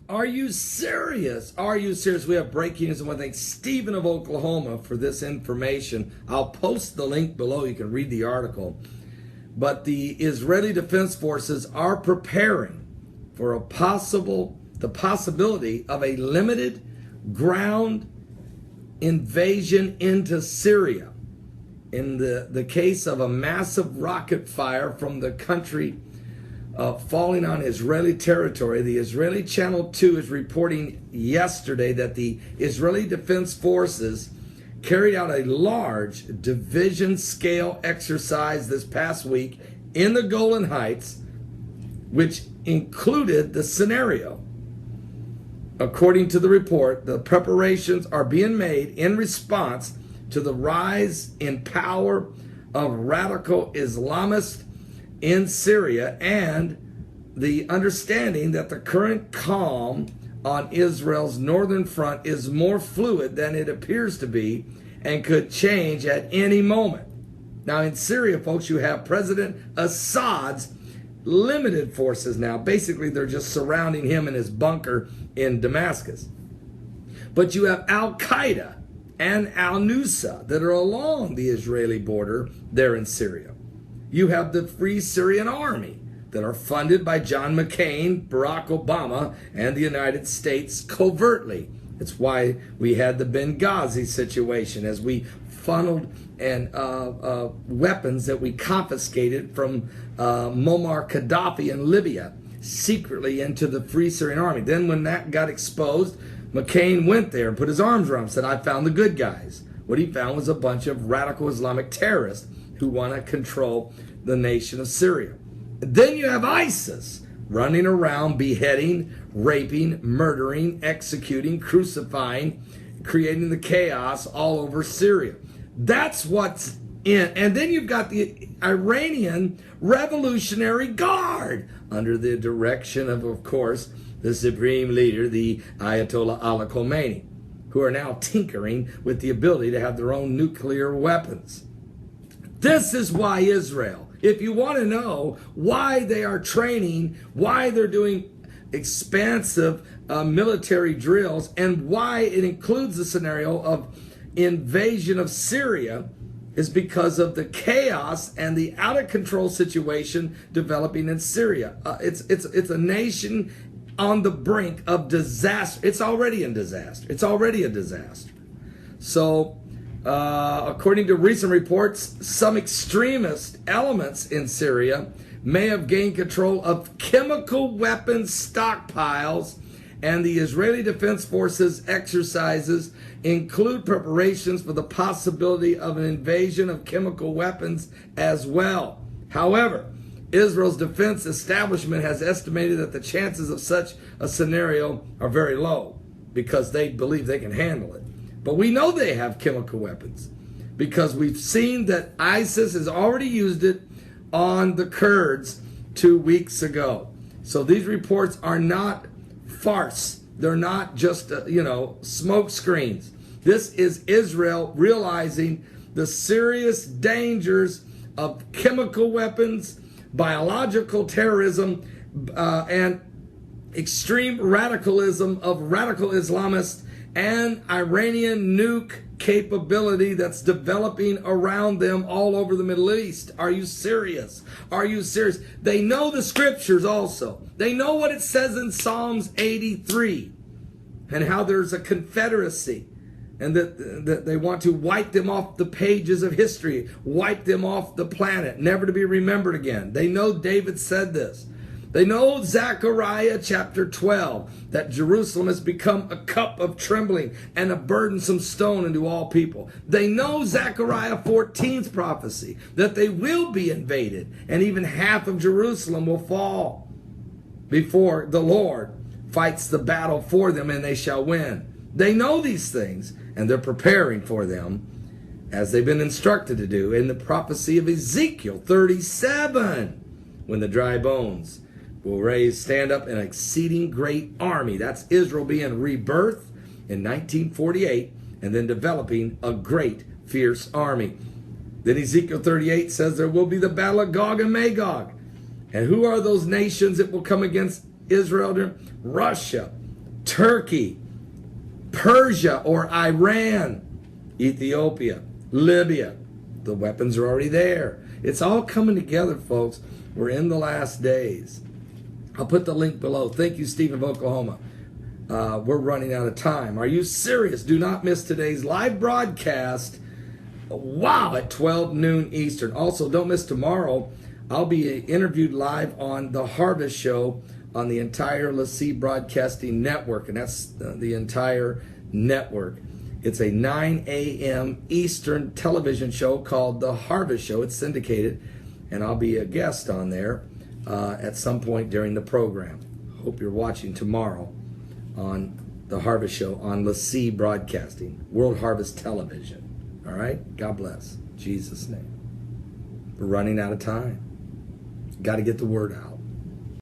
Are you serious? Are you serious? We have breaking news. I want to thank Stephen of Oklahoma for this information. I'll post the link below. You can read the article. But the Israeli Defense Forces are preparing for the possibility of a limited ground invasion into Syria in the case of a massive rocket fire from the country falling on Israeli territory. The Israeli Channel 2 is reporting yesterday that the Israeli Defense Forces carried out a large division-scale exercise this past week in the Golan Heights, which included the scenario. According to the report, the preparations are being made in response to the rise in power of radical Islamists in Syria and the understanding that the current calm on Israel's northern front is more fluid than it appears to be and could change at any moment. Now in Syria, folks, you have President Assad's limited forces now. Basically, they're just surrounding him in his bunker in Damascus. But you have Al-Qaeda and Al-Nusra that are along the Israeli border there in Syria. You have the Free Syrian Army that are funded by John McCain, Barack Obama, and the United States covertly. It's why we had the Benghazi situation as we funneled and weapons that we confiscated from Muammar Gaddafi in Libya secretly into the Free Syrian Army. Then when that got exposed, McCain went there and put his arms around him and said, I found the good guys. What he found was a bunch of radical Islamic terrorists who want to control the nation of Syria. Then you have ISIS running around beheading, raping, murdering, executing, crucifying, creating the chaos all over Syria. That's what's in. And then you've got the Iranian Revolutionary Guard under the direction of course, the supreme leader, the Ayatollah Ali Khamenei, who are now tinkering with the ability to have their own nuclear weapons. This is why Israel, if you want to know why they are training, why they're doing expansive military drills, and why it includes the scenario of invasion of Syria, is because of the chaos and the out of control situation developing in Syria. It's a nation on the brink of disaster. It's already in disaster. It's already a disaster. So, according to recent reports, some extremist elements in Syria may have gained control of chemical weapons stockpiles, and the Israeli Defense Forces exercises include preparations for the possibility of an invasion of chemical weapons as well. However, Israel's defense establishment has estimated that the chances of such a scenario are very low because they believe they can handle it. But we know they have chemical weapons because we've seen that ISIS has already used it on the Kurds 2 weeks ago. So these reports are not farce. They're not just, smoke screens. This is Israel realizing the serious dangers of chemical weapons, biological terrorism, and extreme radicalism of radical Islamists and Iranian nuke capability that's developing around them all over the Middle East. Are you serious? Are you serious? They know the scriptures also. They know what it says in Psalms 83 and how there's a confederacy and that they want to wipe them off the pages of history, wipe them off the planet, never to be remembered again. They know David said this. They know Zechariah chapter 12, that Jerusalem has become a cup of trembling and a burdensome stone unto all people. They know Zechariah 14's prophecy, that they will be invaded and even half of Jerusalem will fall before the Lord fights the battle for them and they shall win. They know these things and they're preparing for them as they've been instructed to do in the prophecy of Ezekiel 37, when the dry bones will stand up an exceeding great army. That's Israel being rebirthed in 1948 and then developing a great, fierce army. Then Ezekiel 38 says there will be the battle of Gog and Magog. And who are those nations that will come against Israel? Russia, Turkey, Persia or Iran, Ethiopia, Libya. The weapons are already there. It's all coming together, folks. We're in the last days. I'll put the link below. Thank you, Stephen of Oklahoma. We're running out of time. Are you serious? Do not miss today's live broadcast. Wow, at 12 noon Eastern. Also, don't miss tomorrow. I'll be interviewed live on The Harvest Show on the entire LaCie Broadcasting Network, and that's the entire network. It's a 9 a.m. Eastern television show called The Harvest Show. It's syndicated, and I'll be a guest on there at some point during the program. Hope you're watching tomorrow on The Harvest Show on LaCie Broadcasting, World Harvest Television. All right? God bless. In Jesus' name. We're running out of time. Got to get the word out.